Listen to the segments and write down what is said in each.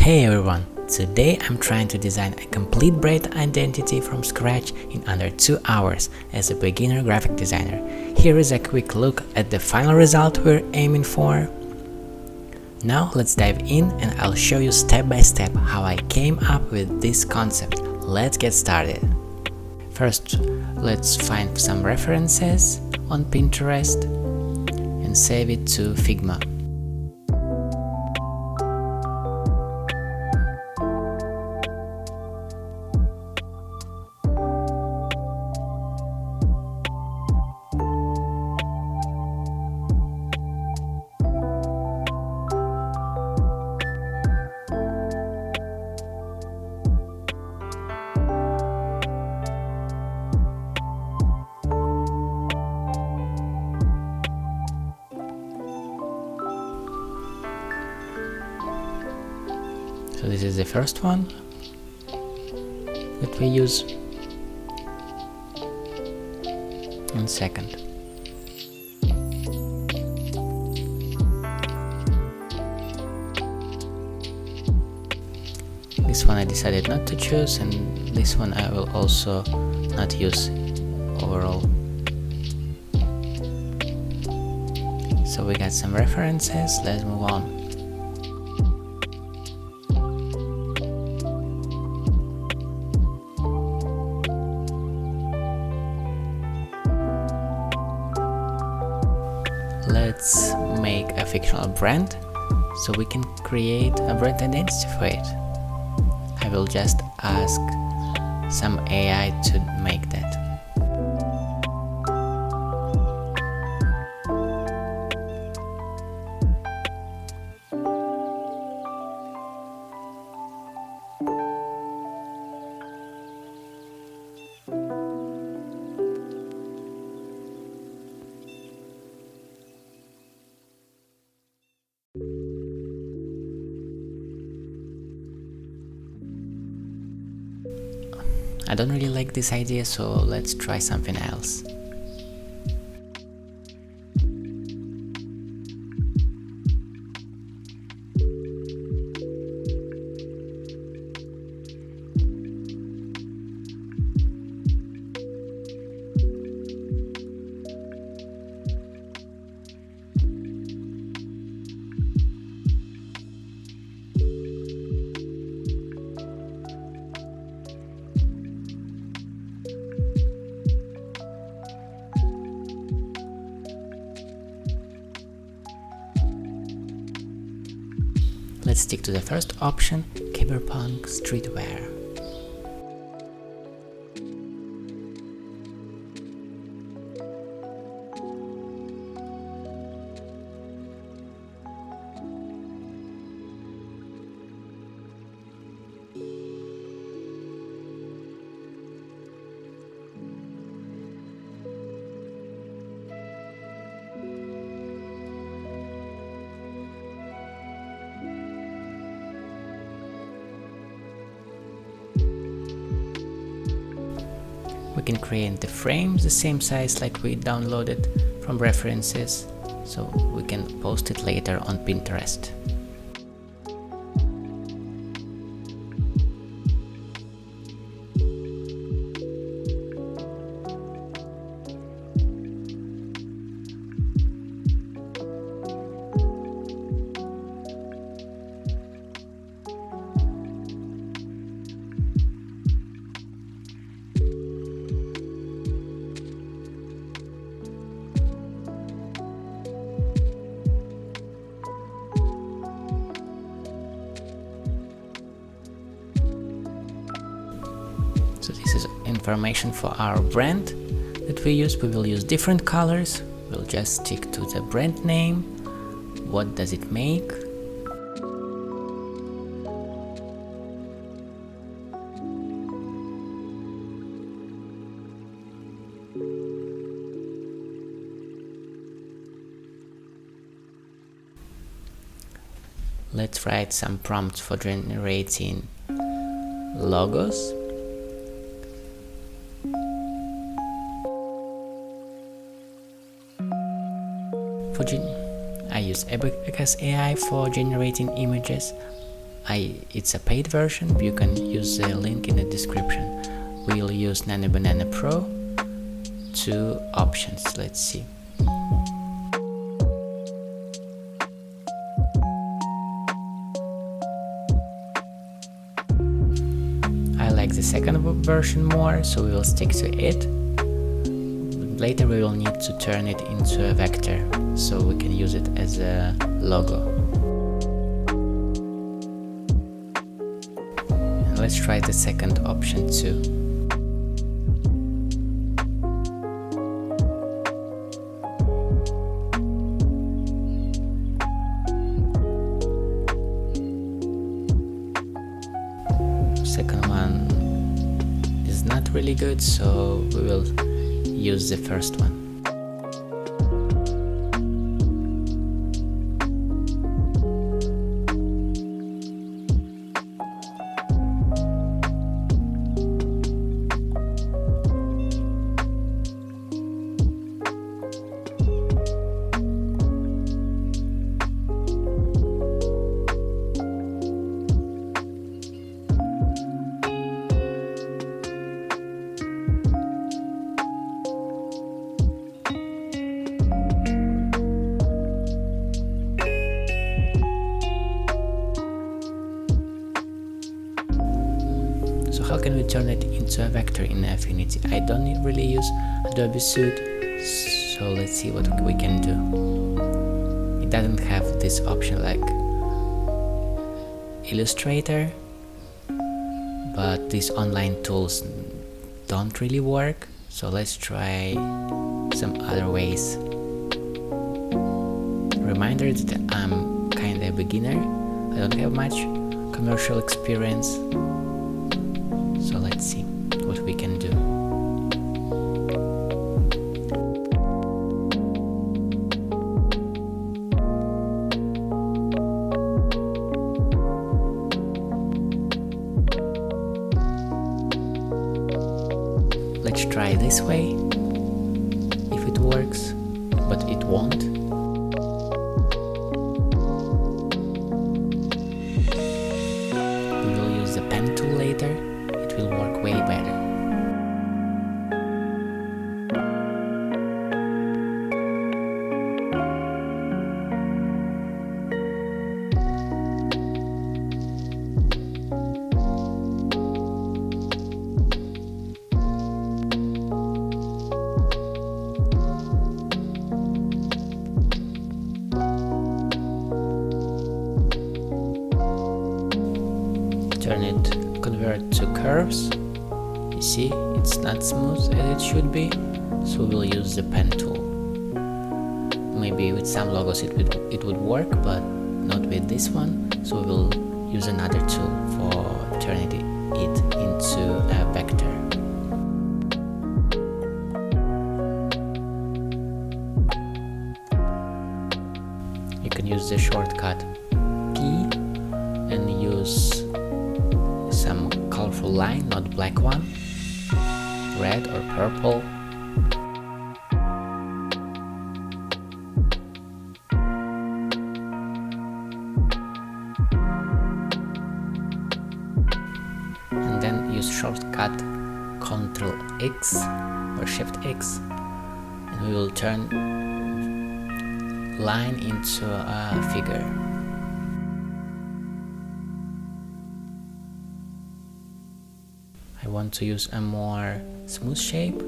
Hey everyone! Today I'm trying to design a complete brand identity from scratch in under 2 hours as a beginner graphic designer. Here is a quick look at the final result we're aiming for. Now let's dive in and I'll show you step by step how I came up with this concept. Let's get started. First, let's find some references on Pinterest and save it to Figma. So this is the first one that we use, and second. This one I decided not to choose, and this one I will also not use overall. So we got some references, let's move on. Let's make a fictional brand so we can create a brand identity for it. I will just ask some AI to make that. I don't really like this idea, so let's try something else. Let's stick to the first option, cyberpunk streetwear. We can create the frames the same size like we downloaded from references, so we can post it later on Pinterest. So this is information for our brand that we use. We will use different colors. We'll just stick to the brand name. What does it make? Let's write some prompts for generating logos. I use AI for generating images. It's a paid version. You can use the link in the description. We'll use Nano Banana Pro. 2 options. Let's see. I like the second version more, so we will stick to it. Later we will need to turn it into a vector, so we can use it as a logo. And let's try the second option too. Second one is not really good, so we will use the first one. So how can we turn it into a vector in Affinity? I don't really use Adobe Suite, so let's see what we can do. It doesn't have this option like Illustrator, but these online tools don't really work, so let's try some other ways. Reminder that I'm kinda a beginner, I don't have much commercial experience. So let's see what we can do. Let's try this way, if it works, but it won't. We will use the pen tool later. It will work way better. Turn it, convert to curves. You see, it's not smooth as it should be, so we'll use the pen tool. Maybe with some logos it would work, but not with this one, so we'll use another tool for turning it into a vector. You can use the shortcut key and use some colorful line, not black one, red or purple. And then use shortcut Ctrl X or Shift X, and we will turn line into a figure. I want to use a more smooth shape,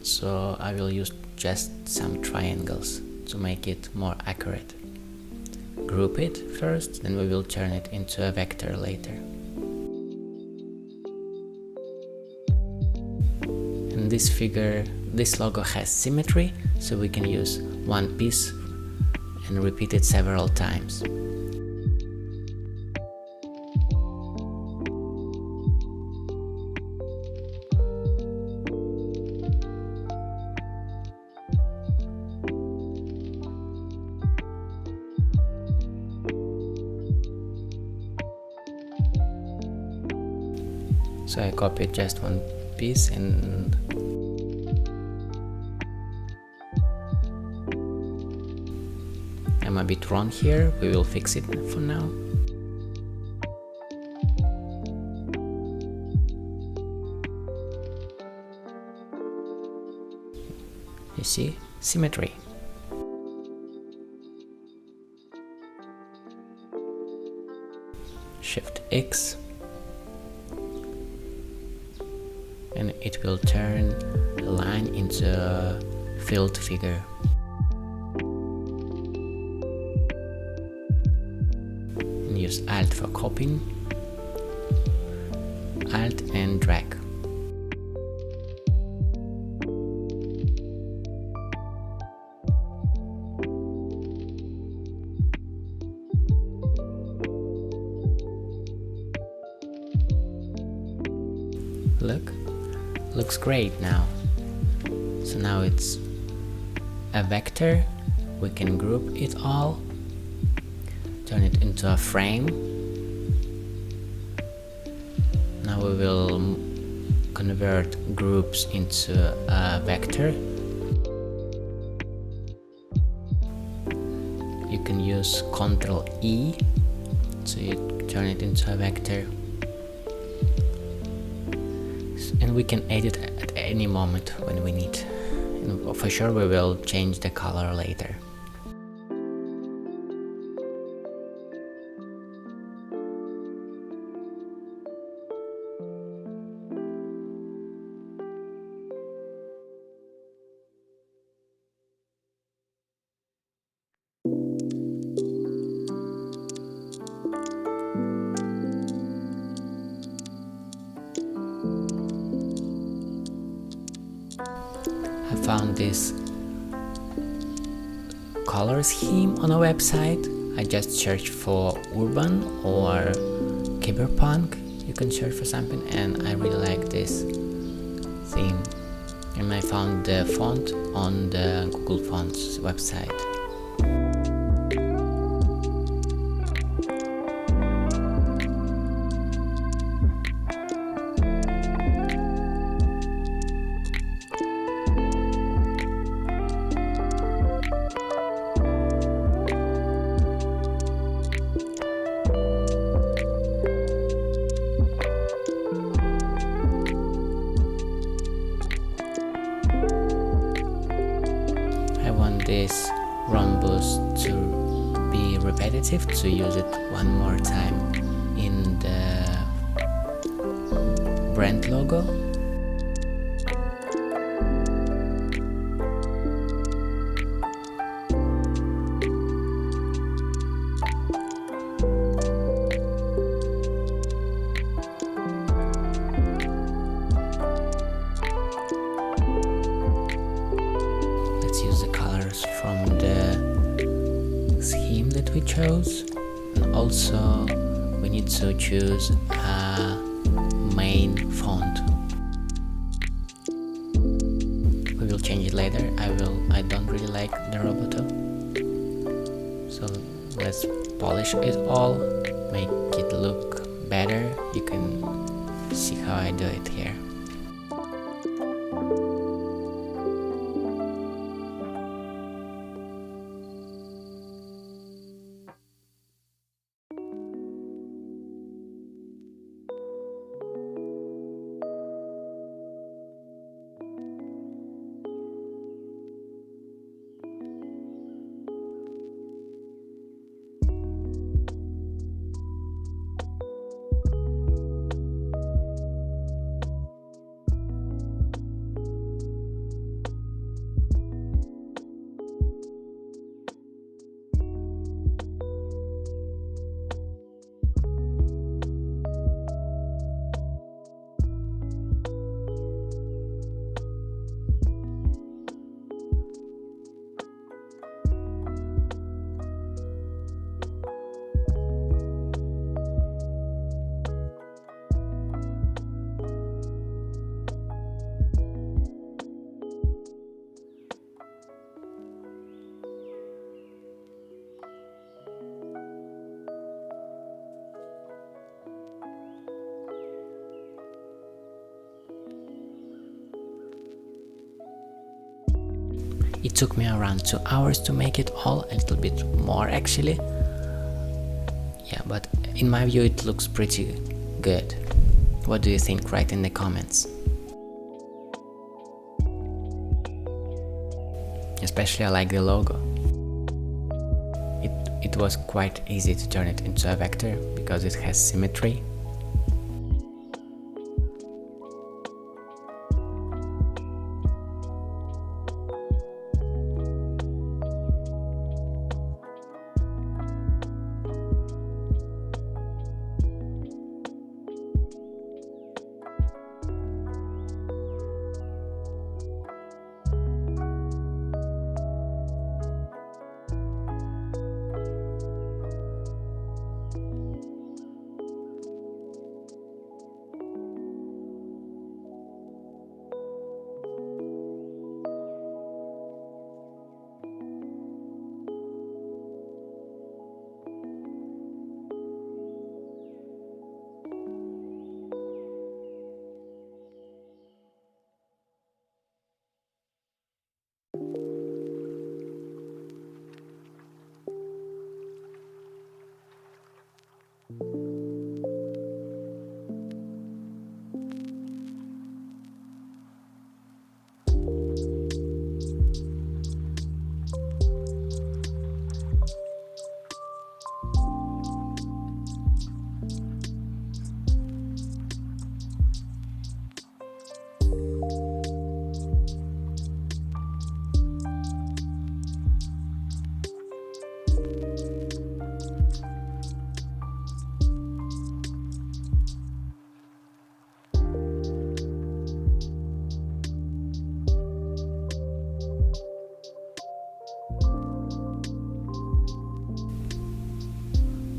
so I will use just some triangles to make it more accurate. Group it first, then we will turn it into a vector later. And this logo has symmetry, so we can use one piece and repeat it several times. So I copied just one piece and I'm a bit wrong here, we will fix it for now. You see? Symmetry. Shift X and it will turn a line into a filled figure. And use Alt for copying, Alt and drag. Look, looks great now. So now it's a vector, we can group it all, turn it into a frame. Now we will convert groups into a vector. You can use Ctrl E to turn it into a vector. And we can edit at any moment when we need. And for sure we will change the color later. I found this color scheme on a website. I just searched for urban or cyberpunk. You can search for something, and I really like this theme. And I found the font on the Google Fonts website. This rhombus to be repetitive, to use it one more time in the brand logo. From the scheme that we chose, and also we need to choose a main font. We will change it later. I don't really like the Roboto, so let's polish it all, make it look better. You can see how I do it here. It took me around 2 hours to make it all, a little bit more actually. Yeah, but in my view it looks pretty good. What do you think? Write in the comments. especially I like the logo. It was quite easy to turn it into a vector because it has symmetry.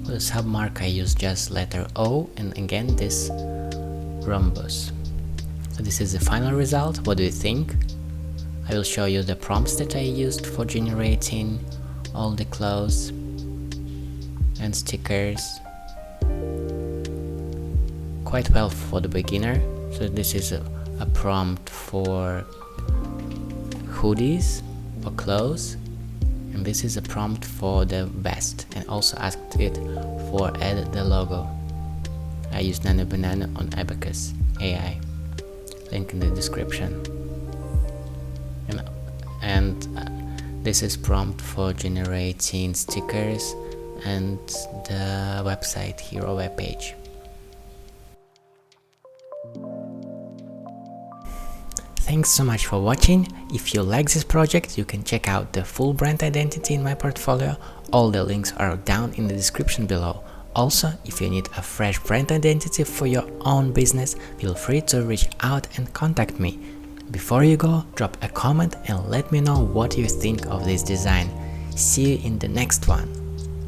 For the submark I use just letter O and again this rhombus. So this is the final result. What do you think? I will show you the prompts that I used for generating all the clothes and stickers. Quite well for the beginner. So this is a prompt for hoodies or clothes, and this is a prompt for the vest, and also asked it for add the logo. I used Nano Banana on Abacus AI, link in the description. And this is prompt for generating stickers and the website hero web page. Thanks so much for watching. If you like this project, you can check out the full brand identity in my portfolio. All the links are down in the description below. Also, if you need a fresh brand identity for your own business, feel free to reach out and contact me. Before you go, drop a comment and let me know what you think of this design. See you in the next one.